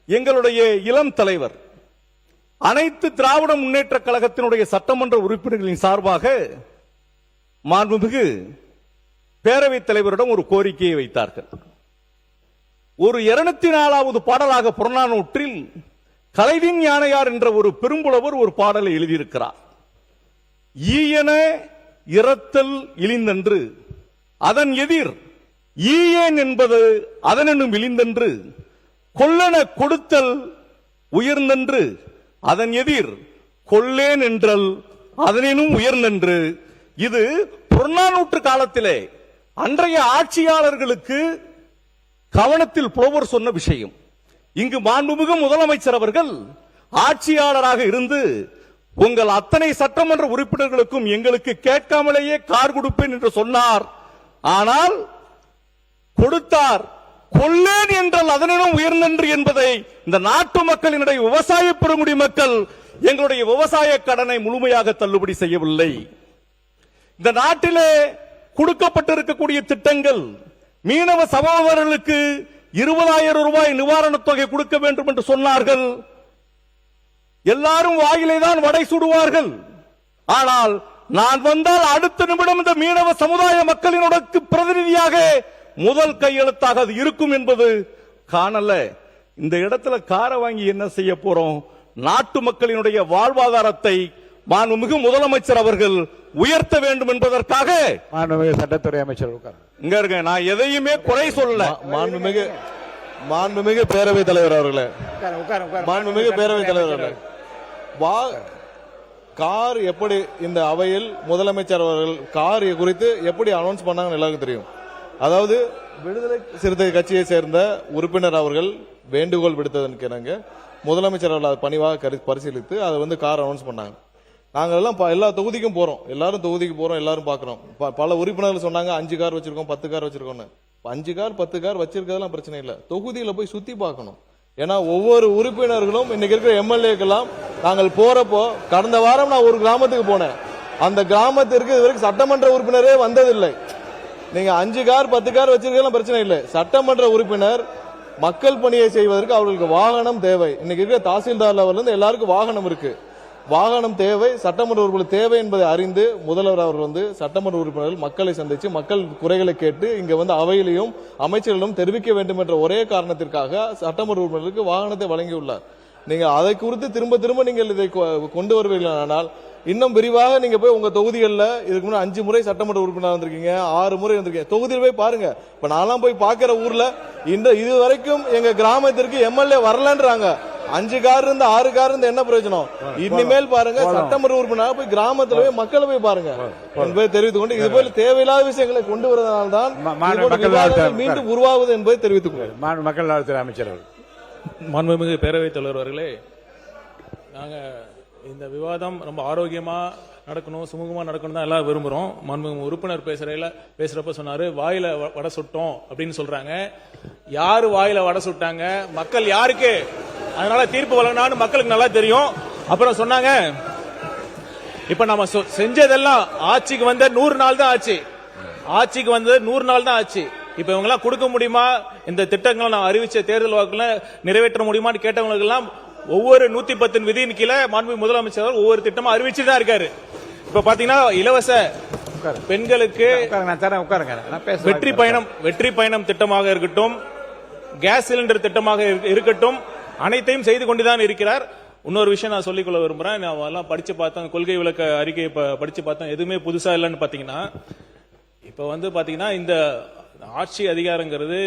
எங்களுடைய இளம் தலைவர் அனைத்து திராவிட முன்னேற்ற கழகத்தினுடைய சட்டமன்ற உறுப்பினர்களின் சார்பாக மாண்புமிகு பேரவைத் தலைவரிடம் ஒரு கோரிக்கையை வைத்தார்கள். ஒரு 204வது பாடலாக புறநானூற்றில் கலைவின் யானையார் என்ற ஒரு பெரும்புலவர் ஒரு பாடலை எழுதியிருக்கிறார். ஈயன இரத்தல் இழிந்தன்று அதன் எதிர் ஈயேன் என்பது அதனும் இழிந்தன்று கொல்லன கொடுத்தல் உயர்ந்தன்று அதன் எதிர் கொல்லேன் என்றல் அதனும் உயர்ந்தன்று. இது புறநானூற்று காலத்திலே அன்றைய ஆட்சியாளர்களுக்கு கவனத்தில் புலவர் சொன்ன விஷயம். இங்கு மாண்புமிகு முதலமைச்சர் அவர்கள் ஆட்சியாளராக இருந்து உங்கள் அத்தனை சட்டமன்ற உறுப்பினர்களுக்கும் எங்களுக்கு கேட்காமலேயே கார் கொடுப்பேன் என்று சொன்னார். ஆனால் கொடுத்தார். கொல்லேன் என்றால் அதனும் உயர்ந்தன்று என்பதை இந்த நாட்டு மக்களினுடைய விவசாய பெருங்குடி மக்கள் எங்களுடைய விவசாய கடனை முழுமையாக தள்ளுபடி செய்யவில்லை. இந்த நாட்டிலே கொடுக்கப்பட்டிருக்கக்கூடிய திட்டங்கள் மீனவ சகோதரர்களுக்கு 20,000 ரூபாய் நிவாரணத் தொகை கொடுக்க வேண்டும் என்று சொன்னார்கள். எல்லாரும் வாயிலே தான் வடை சுடுவார்கள். ஆனால் நான் வந்தால் அடுத்த நிமிடம் இந்த மீனவ சமுதாய மக்களினுடைய பிரதிநிதியாக முதல் கையெழுத்தாக அது இருக்கும் என்பது காணல. இந்த இடத்துல காரை வாங்கி என்ன செய்ய போறோம்? நாட்டு மக்களினுடைய வாழ்வாதாரத்தை மாண்புமிகு முதலமைச்சர் அவர்கள் உயர்த்த வேண்டும் என்பதற்காக சட்டத்துறை அமைச்சர் இங்க இருக்க. நான் எதையுமே குறை சொல்லல. மாண்புமிகு பேரவைத் தலைவர் அவர்களே, மாண்புமிகு பேரவைத் தலைவர் அவர்களே, கார் எப்படி இந்த அவையில் முதலமைச்சர் அவர்கள் கார் குறித்து எப்படி அனௌன்ஸ் பண்ணாங்கன்னு எல்லாருக்கும் தெரியும். அதாவது விடுதலை சிறுத்தை கட்சியை சேர்ந்த உறுப்பினர் அவர்கள் வேண்டுகோள் விடுத்ததற்கு இணங்க முதலமைச்சர் அவர்கள் அதை பணிவாக பரிசீலித்து அதை கார் அனௌன்ஸ் பண்ணாங்க. நாங்கள் எல்லாம் எல்லா தொகுதிக்கும் போறோம், எல்லாரும் தொகுதிக்கு போறோம், எல்லாரும் பாக்குறோம். பல உறுப்பினர்கள் சொன்னாங்க 5 கார் வச்சிருக்கோம், 10 கார் வச்சிருக்கோம். 5 கார் 10 கார் வச்சிருக்கிறதெல்லாம் பிரச்சனை இல்லை, தொகுதியில போய் சுத்தி பார்க்கணும். ஏன்னா ஒவ்வொரு உறுப்பினர்களும் இன்னைக்கு இருக்கிற எம்எல்ஏக்கெல்லாம் நாங்கள் போறப்போ, கடந்த வாரம் நான் ஒரு கிராமத்துக்கு போனேன். அந்த கிராமத்திற்கு இதுவரைக்கும் சட்டமன்ற உறுப்பினரே வந்ததில்லை. நீங்க 5 கார் 10 கார் வச்சிருக்கலாம் பிரச்சனை இல்லை. சட்டமன்ற உறுப்பினர் மக்கள் பணியை செய்வதற்கு அவர்களுக்கு வாகனம் தேவை. இன்னைக்கு இருக்கிற தாசில்தார் லெவல்ல இருந்து எல்லாருக்கும் வாகனம் இருக்கு. வாகனம் தேவை, சட்டமன்ற உறுப்பினர் தேவை என்பதை அறிந்து முதல்வர் அவர்கள் சட்டமன்ற உறுப்பினர்கள் மக்களை சந்திச்சு மக்கள் குறைகளை கேட்டு இங்க அவையிலையும் அமைச்சர்களிடம் தெரிவிக்க வேண்டும் என்ற ஒரே காரணத்திற்காக சட்டமன்ற உறுப்பினர்களுக்கு வாகனத்தை வழங்கியுள்ளார். நீங்க அதை குறித்து திரும்ப திரும்ப நீங்கள் இதை கொண்டு வருவீர்கள். ஆனால் இன்னும் விரிவாக நீங்க போய் உங்க தொகுதிகளில் இதுக்கு முன்னாடி 5 முறை சட்டமன்ற உறுப்பினர் வந்திருக்கீங்க, 6 முறை வந்திருக்கீங்க. தொகுதியில் போய் பாருங்க. இப்ப நான்லாம் போய் பாக்குற ஊர்ல இது வரைக்கும் எங்க கிராமத்திற்கு எம்எல்ஏ வரலன்றாங்க. 5 கார் இருந்து 6 கார் இருந்து என்ன பிரயோஜனம்? இனிமேல் பாருங்க, சட்டமன்ற உறுப்பினர் போய் கிராமத்துல போய் மக்களை போய் பாருங்க என்பதை தெரிவித்துக் கொண்டு இது போல தேவையில்லாத விஷயங்களை கொண்டு வருவதால்தான் மீண்டும் உருவாகுது என்பதை தெரிவித்துக் கொள்கிறேன். மக்கள் நலத்துறை அமைச்சர்கள். மாண்புமிகு பேரவைத் தலைவர் அவர்களே, நாங்க இந்த விவாதம் ரொம்ப ஆரோக்கியமா நடக்கணும், சுமூகமா நடக்கணும் தான் எல்லாம் விரும்புறோம். மாண்புமிகு உறுப்பினர் பேசுறப்ப சொன்னாரு வாயில வடை சுட்டோம் அப்படின்னு சொல்றாங்க. யாரு வாயில வடை சுட்டாங்க? மக்கள் யாருக்கு அதனால தீர்ப்பு வழங்கினான்னு மக்களுக்கு நல்லா தெரியும். அப்புறம் சொன்னாங்க இப்ப நம்ம செஞ்சதெல்லாம் ஆட்சிக்கு வந்த 100 நாள் தான் ஆச்சு. ஆட்சிக்கு வந்தது 100 நாள் தான் ஆச்சு. இப்ப இவங்க எல்லாம் கொடுக்க முடியுமா? இந்த திட்டங்களை நான் அறிவிச்ச தேர்தல் வாக்குல நிறைவேற்ற முடியுமான்னு கேட்டவங்களுக்கு எல்லாம் ஒவ்வொரு 110 விதியின் கீழே மாண்புமிகு முதலமைச்சர் ஒவ்வொரு திட்டமா அறிவிச்சுதான் இருக்காரு. இப்ப பாத்தீங்கன்னா இலவச பெண்களுக்கு வெற்றி பயணம் திட்டமாக இருக்கட்டும், கேஸ் சிலிண்டர் திட்டமாக இருக்கட்டும், அனைத்தையும் செய்து கொண்டுதான் இருக்கிறார். இன்னொரு விஷயம் நான் சொல்லிக்கொள்ள விரும்புறேன். நான் எல்லாம் படிச்சு பார்த்தேன், கொள்கை விளக்க அறிக்கையை படிச்சு பார்த்தேன். எதுவுமே புதுசா இல்லைன்னு பாத்தீங்கன்னா, இப்ப பாத்தீங்கன்னா இந்த ஆட்சி அதிகாரங்கிறது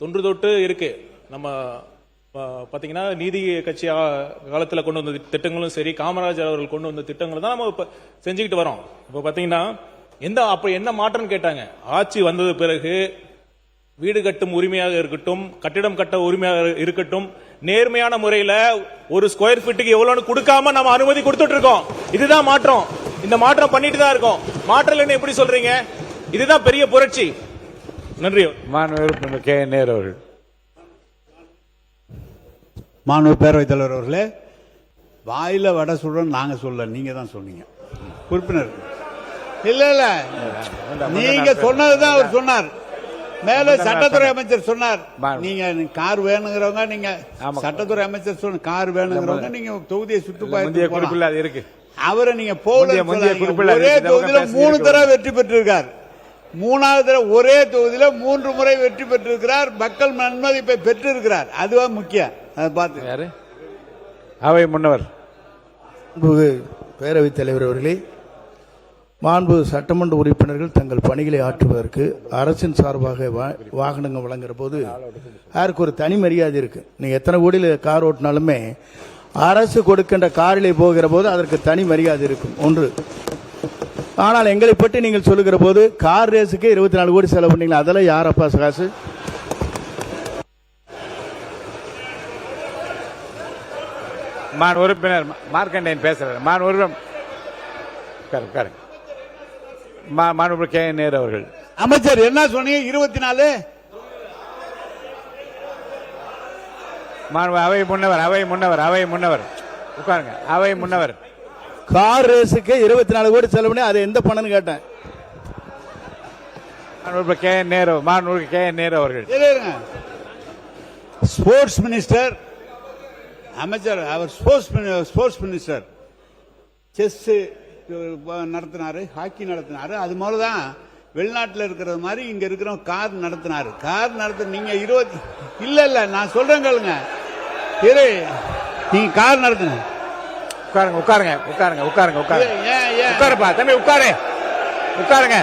தொன்று தொட்டு இருக்கு. நம்ம பாத்தீங்கன்னா நீதி கட்சி காலத்துல கொண்டு வந்த திட்டங்களும் சரி, காமராஜர் அவர்கள் கொண்டு வந்த திட்டங்களும் தான் நம்ம செஞ்சுக்கிட்டு வரோம். இப்ப பாத்தீங்கன்னா அப்ப என்ன மாற்றம் கேட்டாங்க? ஆட்சி வந்தது பிறகு வீடு கட்டும் உரிமையாக இருக்கட்டும், கட்டிடம் கட்ட உரிமையாக இருக்கட்டும், நேர்மையான முறையில ஒரு ஸ்கொயர் ஃபீட்டுக்கு எவ்வளவுன்னு கொடுக்காம நம்ம அனுமதி கொடுத்துட்டு இருக்கோம். இதுதான் மாற்றம். இந்த மாற்றம் பண்ணிட்டு தான் இருக்கோம். மாற்றம் எப்படி சொல்றீங்க? இதுதான் பெரிய புரட்சி. நன்றி. மாண்பு பேரவைத் தலைவர் அவர்களே, வாயில வடை சுடுறோம் நாங்க சொல்ல, நீங்க தான் சொன்னீங்க. உறுப்பினர் இல்ல நீங்க சொன்னதுதான் அவர் சொன்னார். மேல சட்டத்துறை அமைச்சர் சொன்னார், மா- நீங்க கார் வேணுங்கிறவங்க நீங்க ஆமா. சட்டத்துறை அமைச்சர் சொன்ன கார் வேணுங்கிறவங்க நீங்க தொகுதியை முந்தைய சுற்றுப்பாயத்துக்கு போலாம். குறிப்பில் அது இருக்கு. அவரை நீங்க போகல முந்தைய குறிப்பில் ஒரே இருக்கு. தொகுதியில இந்த 3 பக்கம் தடவை வெற்றி பெற்றிருக்கார். 3வது தடவை ஒரே தொகுதியில 3 முறை வெற்றி பெற்றிருக்கிறார். மக்கள் நன்மதிப்பை பெற்றிருக்கிறார். அதுவா முக்கியம். அதை பார்த்து யாரு அவை முன்னவர்? மாண்புமிகு பேரவைத் தலைவர் அவர்களே, மாண்பு சட்டமன்ற உறுப்பினர்கள் தங்கள் பணிகளை ஆற்றுவதற்கு அரசின் சார்பாக வாகனங்கள் வழங்குற போது யாருக்கு ஒரு தனி மரியாதை இருக்கு. நீங்க எத்தனை கோடியில் கார் ஓட்டினாலுமே அரசு கொடுக்கின்ற காரிலே போகிற போது அதற்கு தனி மரியாதை இருக்கும் ஒன்று. ஆனால் எங்களை பற்றி நீங்கள் சொல்லுகிற போது கார் ரேஸுக்கு 24 கோடி செலவு பண்ணீங்களா? அதெல்லாம் யாரப்பா காசு? மான் உறுப்பினர் மார்க்கண்டேயன் பேசுறாரு. மான் உறுப்பினர் உட்காருங்க. மாண்பு கே நேரு அவர்கள். அமைச்சர் என்ன சொன்னீங்க? 24 மாண்பு அவை முன்னவர் உட்காருங்க. அவை முன்னவர். கார் ரேஸுக்கு 24 கோடி செலவு பண்ணி அது எந்த பணம்னு கேட்டேன். மாண்பு கே நேரு அவர்கள். ஸ்போர்ட்ஸ் மினிஸ்டர் அமைச்சர், அவர் ஸ்போர்ட்ஸ் மினிஸ்டர் செஸ் நடத்தினாரு, ஹாக்கி நடத்தினாரு. அது மாதிரிதான் வெளிநாட்டில் இருக்கிறது மாதிரி இங்க இருக்கிற கார் நடத்தினாரு. கார் நடத்த நீங்க 20 இல்ல நான் சொல்றேன் கேளுங்க. நீங்க கார் நடத்தின உட்காருப்பா தம்பி, உட்காருங்க.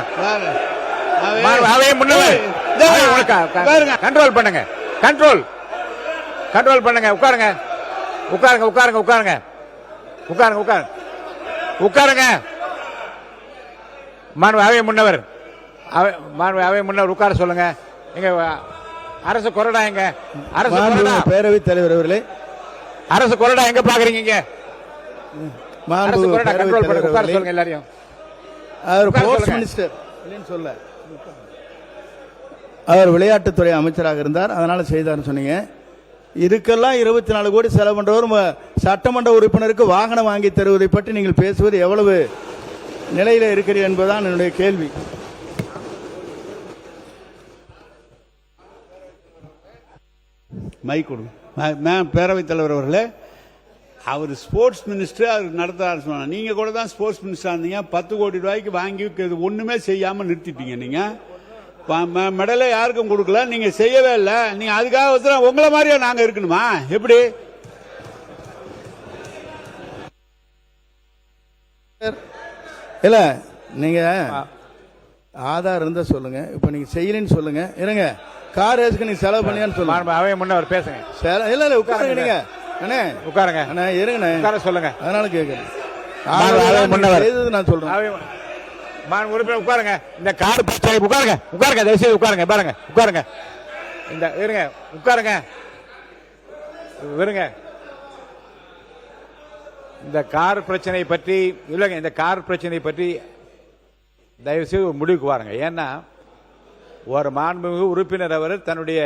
அவை முன்னவர். கண்ட்ரோல் பண்ணுங்க. உட்காருங்க. மாண்பு அவை முன்னவர் உட்கார சொல்லுங்க. எங்க அரசு கொறடா எங்க? அரசு கொறடா. பேரவைத் தலைவர் அவர்களே, அரசு கொறடா எங்க பாக்குறீங்க? இங்க அரசு மாண்பு கொறடா கண்ட்ரோல் பண்ணுங்க. உட்கார பேரவைத் சொல்லுங்க எல்லாரையும். அவர் உட்கார ஸ்போர்ட்ஸ் சொல்லுங்க. மினிஸ்டர் இல்லைன்னு சொல்ல, அவர் விளையாட்டுத்துறை அமைச்சராக இருந்தார், அதனால செய்தார்னு சொன்னீங்க. இதுக்கெல்லாம் 24 கோடி செலவு பண்றவர் சட்டமன்ற உறுப்பினருக்கு வாகனம் வாங்கி தருவதை பற்றி நீங்கள் பேசுவது எவ்வளவு நிலையில இருக்கிறீர்கள் என்பதுதான் என்னுடைய கேள்வி. மைக் கொடுங்க. பேரவைத் தலைவர் அவர்களே, அவர் ஸ்போர்ட்ஸ் மினிஸ்டர் அவர் நடத்துறாரு சொன்னாங்க. நீங்க கூட தான் ஸ்போர்ட்ஸ் மினிஸ்டர் இருந்தீங்க. 10 கோடி ரூபாய்க்கு வாங்கி ஒண்ணுமே செய்யாம நிறுத்திட்டீங்க. நீங்க மெடலை யாருக்கும் கொடுக்கல, நீங்க செய்யவே இல்லை. நீங்க அதுக்காக உங்களை மாதிரியா நாங்க இருக்கணுமா? எப்படி? இல்ல நீங்க ஆதார் இருந்தா சொல்லுங்க. இப்ப நீங்க செய்யலன்னு சொல்லுங்க. இருங்க, கார் ரேஸ்க்கு நீங்க செலவு பண்ணியான்னு சொல்லுங்க. மாண்பு அவை முன்னவர் பேசுங்க. இல்ல உட்காருங்க. நீங்க அண்ணே உட்காருங்க. அண்ணா இருங்கண்ணே, உட்கார சொல்லுங்க. அதனால கேட்கறேன். அவை முன்னவர் செய்தது நான் சொல்றேன். மாண்பு உறுப்பினர் உட்காருங்க. இந்த கார் பிரச்சனை உட்காருங்க. தயவுசெய்து உட்காருங்க. பாருங்க உட்காருங்க. இந்த இருங்க உட்காருங்க. இருங்க. இந்த கார் பிரச்சனை பற்றி இல்லைங்க. இந்த கார் பிரச்சனை பற்றி தயவுசெய்து ஒரு முடிவுக்கு வாருங்க. ஏன்னா ஒரு மாண்புமிகு உறுப்பினர் அவர் தன்னுடைய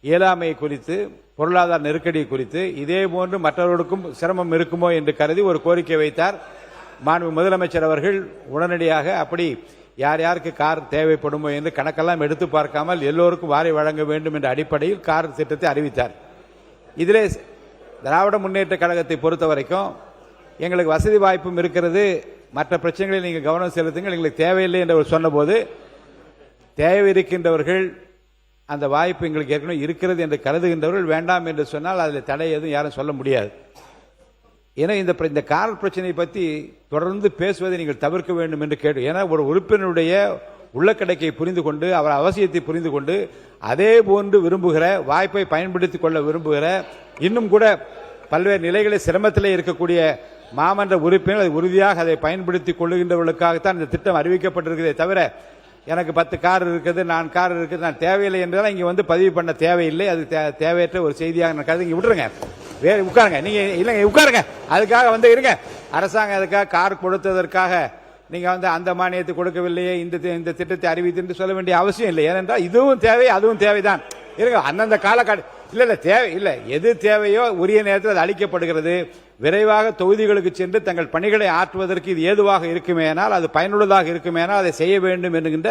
இயலாமை குறித்து, பொருளாதார நெருக்கடி குறித்து இதே போன்று மற்றவர்களுக்கும் சிரமம் இருக்குமோ என்று கருதி ஒரு கோரிக்கை வைத்தார். மாண்பு முதலமைச்சர் அவர்கள் உடனடியாக அப்படி யார் யாருக்கு கார் தேவைப்படுமோ என்று கணக்கெல்லாம் எடுத்து பார்க்காமல் எல்லோருக்கும் வாரி வழங்க வேண்டும் என்ற அடிப்படையில் கார் திட்டத்தை அறிவித்தார். இதிலே திராவிட முன்னேற்ற கழகத்தை பொறுத்த வரைக்கும் எங்களுக்கு வசதி வாய்ப்பும் இருக்கிறது, மற்ற பிரச்சனைகளில் நீங்கள் கவனம் செலுத்துங்கள், எங்களுக்கு தேவையில்லை என்று சொன்னபோது, தேவை இருக்கின்றவர்கள் அந்த வாய்ப்பு எங்களுக்கு ஏற்கனவே இருக்கிறது என்று கருதுகின்றவர்கள் வேண்டாம் என்று சொன்னால் அதில் தடை எதுவும் யாரும் சொல்ல முடியாது. ஏன்னா இந்த கார் பிரச்சனை பற்றி தொடர்ந்து பேசுவதை நீங்கள் தவிர்க்க வேண்டும் என்று கேட்டு, ஏன்னா ஒரு உறுப்பினருடைய உள்ளக்கடைக்கை புரிந்து கொண்டு அவர் அவசியத்தை புரிந்து கொண்டு அதே போன்று விரும்புகிற, வாய்ப்பை பயன்படுத்திக் கொள்ள விரும்புகிற, இன்னும் கூட பல்வேறு நிலைகளில் சிரமத்திலே இருக்கக்கூடிய மாமன்ற உறுப்பினர் உறுதியாக அதை பயன்படுத்திக் கொள்ளுகின்றவர்களுக்காகத்தான் இந்த திட்டம் அறிவிக்கப்பட்டிருக்கிறதே தவிர, எனக்கு 10 கார் இருக்குது, 4 கார் இருக்குது, நான் தேவையில்லை என்றால் இங்க வந்து பதிவு பண்ண தேவையில்லை. அது தேவையற்ற ஒரு செய்தியாக நான் கருதி விட்டுருங்க. வேற உட்காருங்க. நீங்க இல்லைங்க உட்காருங்க. அதுக்காக வந்து இருங்க. அரசாங்கம் அதுக்காக கார் கொடுத்ததற்காக நீங்க வந்து அந்த மானியத்தை கொடுக்கவில்லையே, இந்த திட்டத்தை அறிவித்து சொல்ல வேண்டிய அவசியம் இல்லை. ஏனென்றால் இதுவும் தேவை, அதுவும் தேவைதான். இருங்க அந்தந்த காலகட்ட இல்ல தேவை இல்ல எது தேவையோ உரிய நேரத்தில் அது அளிக்கப்படுகிறது. விரைவாக தொகுதிகளுக்கு சென்று தங்கள் பணிகளை ஆற்றுவதற்கு இது ஏதுவாக இருக்குமேனால், அது பயனுள்ளதாக இருக்குமேனால் அதை செய்ய வேண்டும் என்கின்ற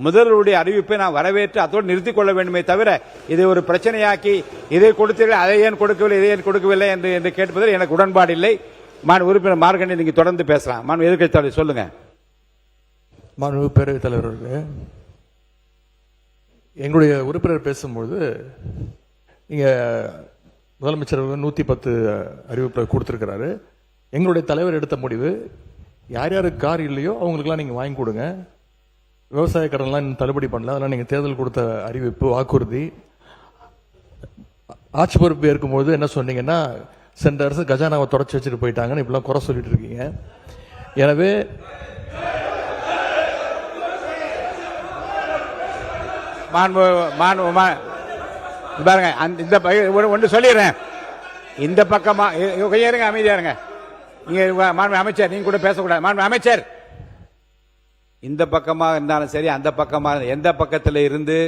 முதல்வருடைய அறிவிப்பை நான் வரவேற்று அதோடு நிறுத்திக் கொள்ள வேண்டுமே தவிர இதை ஒரு பிரச்சனையாக்கி இதை கொடுத்தீர்கள் அதை ஏன் கொடுக்கவில்லை இதை ஏன் கொடுக்கவில்லை என்று கேட்பதில் எனக்கு உடன்பாடு இல்லை. உறுப்பினர் மார்கண்டி நீங்க தொடர்ந்து பேசலாம். எதிர்க்கட்சி தலைவர் சொல்லுங்க. மாண்பு பேரவைத் தலைவர் அவர்களே, எங்களுடைய உறுப்பினர் பேசும்போது இங்க முதலமைச்சர் 110 அறிவிப்பை கொடுத்திருக்கிறாரு. எங்களுடைய தலைவர் எடுத்த முடிவு, யார் யாருக்கு கார் இல்லையோ அவங்களுக்குலாம் நீங்க வாங்கி கொடுங்க, விவசாய கடன்லாம் இன்னும் தள்ளுபடி பண்ணல, அதெல்லாம் நீங்க தேர்தல் கொடுத்த அறிவிப்பு வாக்குறுதி. ஆட்சி பொறுப்பு ஏற்கும்போது என்ன சொன்னீங்கன்னா, சென்ற அரசு கஜானாவை தொடச்சி வச்சுட்டு போயிட்டாங்கன்னு இப்பெல்லாம் குறை சொல்லிட்டு இருக்கீங்க. எனவே பாருங்க இந்த ஒன்று சொல்லிடுறேன். இந்த பக்கமா இருங்க, அமைதியா இருங்க. நீங்க அமைச்சர் நீங்க கூட பேசக்கூடாது. அமைச்சர் இந்த பக்கமா இருந்தாலும் சரி அந்த பக்கமா எந்த பக்கத்தில் இருந்து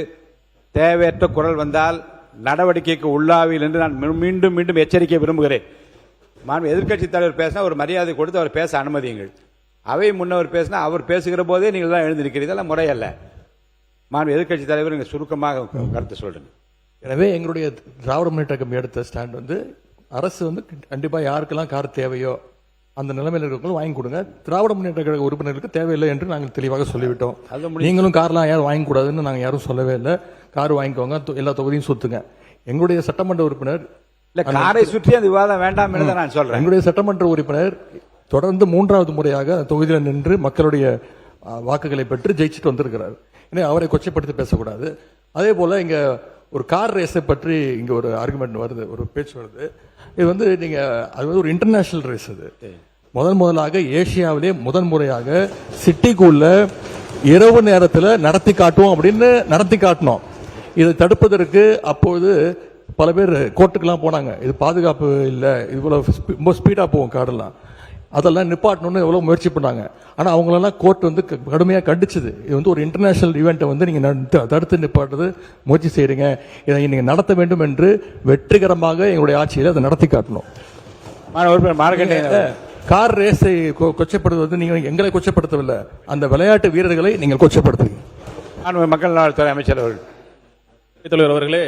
தேவையற்ற குரல் வந்தால் நடவடிக்கைக்கு உள்ளாவில் என்று நான் மீண்டும் மீண்டும் எச்சரிக்கை விரும்புகிறேன். எதிர்க்கட்சி தலைவர் பேசினா ஒரு மரியாதை கொடுத்து அவர் பேச அனுமதியுங்கள். அவை முன்னவர் பேசினா அவர் பேசுகிற போதே நீங்கள் தான் எழுந்திருக்கிறீர்கள், முறையல்ல. எதிர்க்கட்சி தலைவர் இங்க சுருக்கமாக கருத்து சொல்றேன். எனவே எங்களுடைய திராவிட முன்னேற்ற கழகம் எடுத்த ஸ்டாண்ட் வந்து, அரசு வந்து கண்டிப்பா யாருக்கெல்லாம் கார் தேவையோ அந்த நிலைமையில் இருக்கிறவங்களும் வாங்கி கொடுங்க, திராவிட முன்னேற்ற கழக உறுப்பினர்களுக்கு தேவையில்லை என்று நாங்கள் தெளிவாக சொல்லிவிட்டோம். நீங்களும் கார்லாம் யாரும் வாங்கி கூடாதுன்னு நாங்கள் யாரும் சொல்லவே இல்லை. கார் வாங்கிக்கோங்க, எல்லா தொகுதியும் சொத்துங்க. எங்களுடைய சட்டமன்ற உறுப்பினர் காரை சுற்றி அந்த விவாதம் வேண்டாம் என்று நான் சொல்றேன். எங்களுடைய சட்டமன்ற உறுப்பினர் தொடர்ந்து 3வது முறையாக தொகுதியில் நின்று மக்களுடைய வாக்குகளை பெற்று ஜெயிச்சுட்டு வந்திருக்கிறார். அவரை கொச்சைப்படுத்தி பேசக்கூடாது. அதே போல இங்க ஒரு கார் ரேஸை பற்றி இங்க ஒரு ஆர்குமெண்ட் வருது, ஒரு பேச்சு வருது. இது வந்து நீங்க அது வந்து ஒரு இன்டர்நேஷனல் ரேஸ். அது முதலாக ஏசியாவிலே முதல் முறையாக சிட்டிக்குள்ள இரவு நேரத்தில் நடத்தி காட்டுவோம் அப்படின்னு நடத்தி காட்டணும். இதை தடுப்பதற்கு அப்போது பல பேர் கோர்ட்டுக்கெல்லாம் போனாங்க. இது பாதுகாப்பு இல்லை, இது ரொம்ப ஸ்பீடா போவோம் காரெல்லாம், அதெல்லாம் நிப்பாட்டணும்னு எவ்வளவு முயற்சி பண்ணாங்க. ஆனா அவங்களெல்லாம் கோர்ட் வந்து கடுமையா கண்டிச்சது. இது வந்து ஒரு இன்டர்நேஷனல் ஈவெண்ட்டை வந்து நீங்க தடுத்து நிப்பாட்டுறது முயற்சி செய்றீங்க, இதை நீங்க நடத்த வேண்டும் என்று வெற்றிகரமாக எங்களுடைய ஆட்சியில் அதை நடத்தி காட்டணும். கார் ரேஸை கொச்சைப்படுத்துவது நீங்க எங்களை கொச்சைப்படுத்தவில்லை, அந்த விளையாட்டு வீரர்களை நீங்கள் கொச்சைப்படுத்துவீங்க. மக்கள் நலத்துறை அமைச்சர் அவர்களே,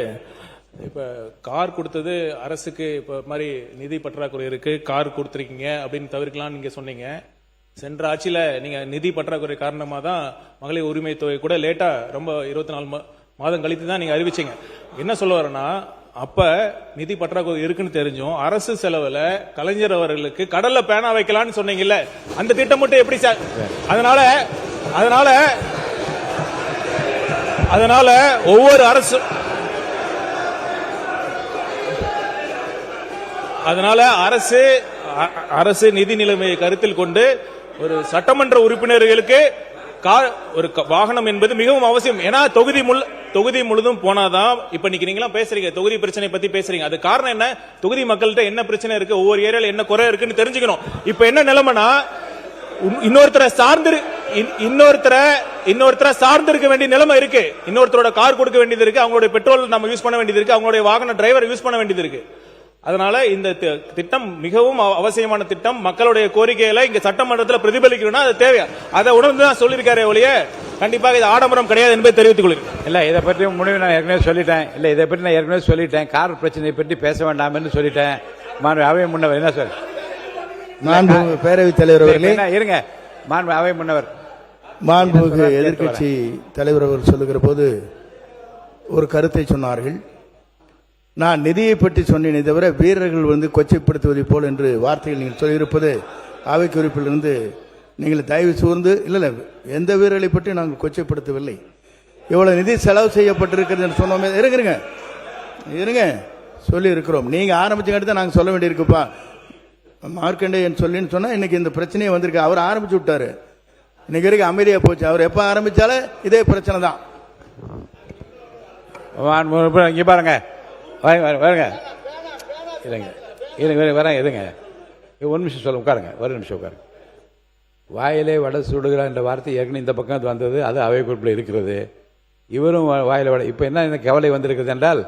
இப்ப கார் கொடுத்தது அரசுக்கு இப்ப மாதிரி நிதி பற்றாக்குறை இருக்கு, கார் கொடுத்திருக்கீங்க அப்படின்னு தவிர்க்கலாம் நீங்க சொன்னீங்க. சென்ற ஆட்சியில நீங்க நிதி பற்றாக்குறை காரணமா தான் மகளிர் உரிமை தொகை கூட லேட்டா ரொம்ப 24 மாதம் கழித்து தான் நீங்க அறிவிச்சீங்க. என்ன சொல்ல வரேன்னா, அப்ப நிதி பற்றாக்குறை இருக்குன்னு தெரிஞ்சும் அரசு செலவுல கலைஞர் அவர்களுக்கு கடல்ல பேனா வைக்கலாம்னு சொன்னீங்கல்ல, அந்த திட்டம் மட்டும் எப்படி அதனால ஒவ்வொரு அரசு நிதி நிலைமையை கருத்தில் கொண்டு ஒரு சட்டமன்ற உறுப்பினர்களுக்கு ஒரு வாகனம் என்பது மிகவும் அவசியம். ஏன்னா தொகுதி முழுதும் போனாதான் இப்ப நீங்க பேசுறீங்க, தொகுதி பிரச்சனை பத்தி பேசுறீங்க. அது காரணம் என்ன, தொகுதி மக்கள்கிட்ட என்ன பிரச்சனை இருக்கு, ஒவ்வொரு ஏரியால என்ன குறை இருக்குன்னு தெரிஞ்சுக்கணும். இப்ப என்ன நிலைமைனா, இன்னொருத்தரை சார்ந்து இருக்க வேண்டிய நிலைமை இருக்கு. இன்னொருத்தரோட கார் கொடுக்க வேண்டியது இருக்கு, அவங்களுடைய பெட்ரோல் நம்ம யூஸ் பண்ண வேண்டியது இருக்கு, அவங்களுடைய வாகன டிரைவர் யூஸ் பண்ண வேண்டியது இருக்கு. அதனால இந்த திட்டம் மிகவும் அவசியமான திட்டம். மக்களுடைய கோரிக்கைகளை இங்க சட்டமன்றத்தில் பிரதிபலிக்கணும்னா அது தேவை. அதை உணர்ந்துதான் சொல்லியிருக்காரு ஒழிய கண்டிப்பாக இது ஆடம்பரம் கிடையாது என்பதை தெரிவித்துக் கொள்கிறேன். இல்ல இதை பற்றி முடிவு நான் ஏற்கனவே சொல்லிட்டேன். கார் பிரச்சனையை பற்றி பேச வேண்டாம் என்று சொல்லிட்டேன். அவை முன்னவர் என்ன சொல் பேரவைத் தலைவர் அவர்களே, இருங்க. அவை முன்னவர் மாண்புமிகு எதிர்க்கட்சி தலைவர் அவர் சொல்லுகிற போது ஒரு கருத்தை சொன்னார்கள். நான் நிதியை பற்றி சொன்னேனே தவிர வீரர்கள் வந்து கொச்சைப்படுத்துவதை போல் என்று வார்த்தைகள் நீங்கள் சொல்லியிருப்பது அவை குறிப்பிலிருந்து நீங்கள் தயவு கூர்ந்து இல்லை, எந்த வீரர்களை பற்றி நாங்கள் கொச்சைப்படுத்தவில்லை. இவ்வளவு நிதி செலவு செய்யப்பட்டிருக்கிறது என்று சொன்னோமே, இருங்க சொல்லி இருக்கிறோம். நீங்க ஆரம்பிச்சுக்கிட்டு தான் நாங்கள் சொல்ல வேண்டியிருக்குப்பா. மார்க்கண்டேயன் சொல்லின்னு சொன்னா இன்னைக்கு இந்த பிரச்சனையே வந்திருக்கு. அவர் ஆரம்பிச்சு விட்டாரு, இன்னைக்கு வரைக்கும் அமைதியா போச்சு. அவர் எப்ப ஆரம்பிச்சாலும் இதே பிரச்சனை தான். இங்க பாருங்க, வருங்க, இருங்க, ஒரு நிமிஷம் சொல்ல உட்காருங்க, ஒரு நிமிஷம் உட்காருங்க. வாயிலே வடை சுடுகிறார் என்ற வார்த்தை ஏற்கனவே இந்த பக்கம் வந்தது, அது அவை குறிப்பில் இருக்கிறது. இவரும் வாயில வடை. இப்ப என்ன எனக்கு கவலை வந்திருக்கிறது என்றால்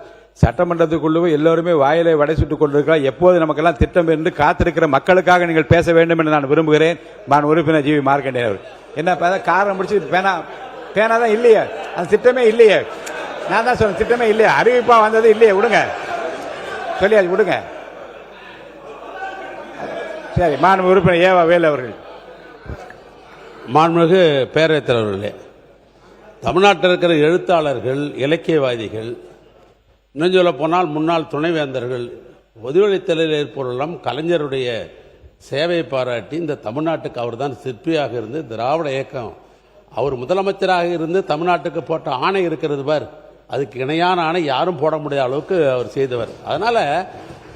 சட்டமன்றத்துக்குள்ளே எல்லோருமே வாயிலை வடை சுட்டுக் கொண்டிருக்கிறார். எப்போது நமக்கெல்லாம் திட்டம் என்று காத்திருக்கிற மக்களுக்காக நீங்கள் பேச வேண்டும் என்று நான் விரும்புகிறேன். நான் உறுப்பினர் ஜிவி மார்க்கண்டேயன் அவர்கள். என்ன காரணம் முடிச்சு பேனா தான் இல்லையே, அந்த திட்டமே இல்லையே. நான் தான் சொல்றேன், திட்டமே இல்லையே, அறிவிப்பா வந்தது இல்லையே. விடுங்க, சொல்லியாச்சு, விடுங்க. சரி, மாண்பு உறுப்பினர் ஏவா வேலு அவர்கள். மாண்புமிகு பேரவைத் தலைவர்களே, தமிழ்நாட்டில் இருக்கிற எழுத்தாளர்கள், இலக்கியவாதிகள், இன்னும் சொல்ல போனால் முன்னாள் துணைவேந்தர்கள், பொதுவெளித்தலில் ஏற்பொருளும் கலைஞருடைய சேவை பாராட்டி இந்த தமிழ்நாட்டுக்கு அவர் தான் சிற்பியாக இருந்து திராவிட இயக்கம் அவர் முதலமைச்சராக இருந்து தமிழ்நாட்டுக்கு போட்ட ஆணை இருக்கிறது பார், அதுக்கு இணையான ஆணை யாரும் போட முடியாத அளவுக்கு அவர் செய்தவர். அதனால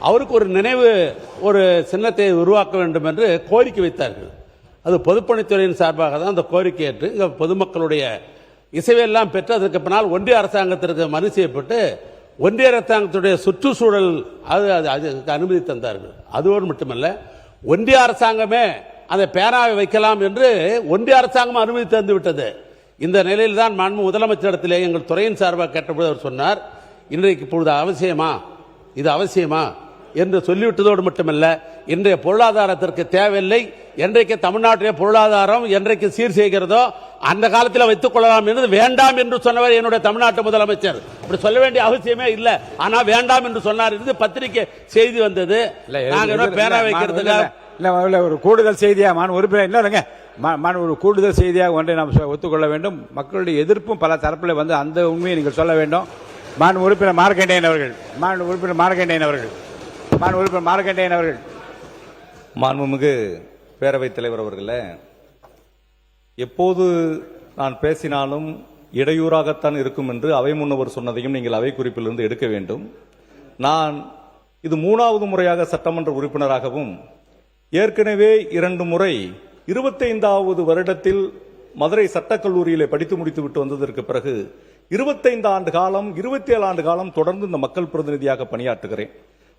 அவருக்கு ஒரு நினைவு ஒரு சின்னத்தை உருவாக்க வேண்டும் என்று கோரிக்கை வைத்தார்கள். அது பொதுப்பணித்துறையின் சார்பாக தான் அந்த கோரிக்கை ஏற்று இங்கே பொதுமக்களுடைய இசைவெல்லாம் பெற்று அதற்கு பின்னால் ஒன்றிய அரசாங்கத்திற்கு மனு செய்யப்பட்டு ஒன்றிய அரசாங்கத்துடைய சுற்றுச்சூழல் அதுக்கு அனுமதி தந்தார்கள். அதோடு மட்டுமல்ல, ஒன்றிய அரசாங்கமே அந்த பேனாவை வைக்கலாம் என்று ஒன்றிய அரசாங்கம் அனுமதி தந்து விட்டது. இந்த நிலையில் தான் மாண்பு முதலமைச்சரிடத்திலே எங்கள் துறையின் சார்பாக கேட்டபோது அவர் சொன்னார், இன்றைக்கு இப்பொழுது அவசியமா, இது அவசியமா என்று சொல்லிவிட்டதோடு மட்டுமல்ல, இன்றைய பொருளாதாரத்திற்கு தேவையில்லை, என்றைக்கு தமிழ்நாட்டிலே பொருளாதாரம் என்றைக்கு சீர் செய்கிறதோ அந்த காலத்தில் வைத்துக் கொள்ளலாம் என்று வேண்டாம் என்று சொன்னவர் என்னுடைய தமிழ்நாட்டு முதலமைச்சர். அப்படி சொல்ல வேண்டிய அவசியமே இல்லை, ஆனா வேண்டாம் என்று சொன்னார் என்று பத்திரிகை செய்தி வந்தது. பேரா வைக்கிறதுக்கு ஒரு கூடுதல் செய்தியா உறுப்பினர் ஒரு கூடுதல் செய்தியாக ஒன்றை நாம் ஒத்துக்கொள்ள வேண்டும். மக்களுடைய எதிர்ப்பும் பல தரப்பில் வந்து அந்த உண்மையை நீங்கள் சொல்ல வேண்டும். உறுப்பினர் மார்க்கண்டேயன் அவர்கள். உறுப்பினர் மார்க்கண்டேயன் அவர்கள். உறுப்பினர் மார்க்கண்டேயன் அவர்கள். மாண்புமிகு பேரவைத் தலைவர் அவர்களே, எப்போது நான் பேசினாலும் இடையூறாகத்தான் இருக்கும் என்று அவை முன்னவர் சொன்னதையும் நீங்கள் அவை குறிப்பிலிருந்து எடுக்க வேண்டும். நான் இது 3வது முறையாக சட்டமன்ற உறுப்பினராகவும் ஏற்கனவே 2 முறை 25வது வருடத்தில் மதுரை சட்டக்கல்லூரியிலே படித்து முடித்து விட்டு வந்ததற்கு பிறகு 25 ஆண்டு காலம் 27 ஆண்டு காலம் தொடர்ந்து இந்த மக்கள் பிரதிநிதியாக பணியாற்றுகிறேன்.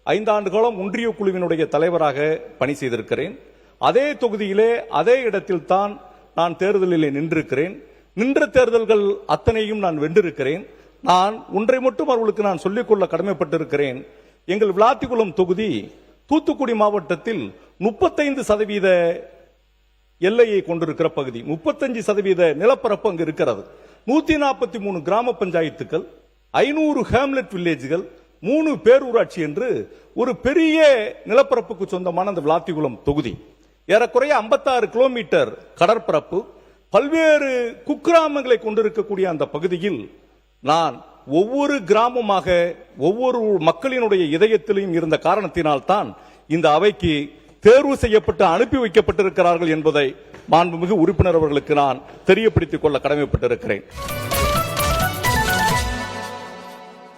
5 ஆண்டு காலம் ஒன்றிய குழுவினுடைய தலைவராக பணி செய்திருக்கிறேன். அதே தொகுதியிலே அதே இடத்தில் தான் நான் தேர்தலிலே நின்றிருக்கிறேன். நின்ற தேர்தல்கள் அத்தனையும் நான் வென்றிருக்கிறேன். நான் ஒன்றை மட்டும் அவர்களுக்கு நான் சொல்லிக்கொள்ள கடமைப்பட்டிருக்கிறேன். எங்கள் விளாத்திக்குளம் தொகுதி தூத்துக்குடி மாவட்டத்தில் 35% எல்லையை கொண்டிருக்கிற பகுதி, 35% நிலப்பரப்பு அங்கு இருக்கிறது. 143 கிராம பஞ்சாயத்துக்கள், 500 ஹேம்லெட் வில்லேஜ்கள், 3 பேரூராட்சி என்று ஒரு பெரிய நிலப்பரப்புக்கு சொந்தமான அந்த விளாத்திக்குளம் தொகுதி. ஏறக்குறைய 56 கிலோமீட்டர் கடற்பரப்பு, பல்வேறு குக்கிராமங்களை கொண்டிருக்கக்கூடிய அந்த பகுதியில் நான் ஒவ்வொரு கிராமமாக ஒவ்வொரு மக்களினுடைய இதயத்திலும் இருந்த காரணத்தினால் தான் இந்த அவைக்கு தேர்வு செய்யப்பட்டு அனுப்பி வைக்கப்பட்டிருக்கிறார்கள் என்பதை மாண்புமிகு உறுப்பினர் அவர்களுக்கு நான் தெரியப்படுத்திக் கொள்ள கடமைப்பட்டிருக்கிறேன்.